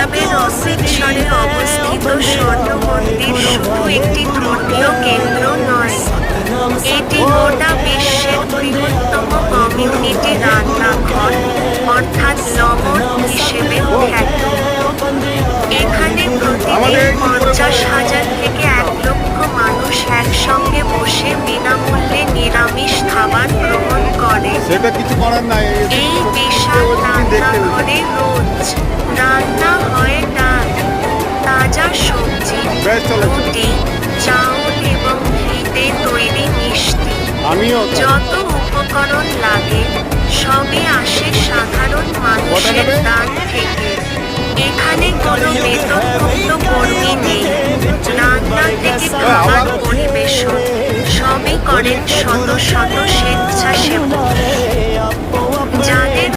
পাঞ্জাবের অমৃতসরে অবস্থিত স্বর্ণ মন্দির শুধু একটি ধর্মীয় কেন্দ্র নয়, এটি গোটা বিশ্বের বৃহত্তম কমিউনিটি রান্নাঘর অর্থাৎ লঙ্গর হিসেবে খ্যাত। এখানে প্রতিদিন 50,000 থেকে 1 লক্ষ মানুষ একসঙ্গে বসে বিনামূল্যে নিরামিষ খাবার গ্রহণ করে। এই বিশাল রান্নাঘরে রোজ রান্না হয় ডাল, তাজা সবজি, রুটি, চাউল এবং ঘিতে তৈরি মিষ্টি। যত উপকরণ লাগে সবই আসে সাধারণ মানুষের দান থেকে। এখানে কোনো বেতনভুক্ত কর্মী নেই, রান্না থেকে খাবার পরিবেশন সবই করেন শত শত স্বেচ্ছাসেবক।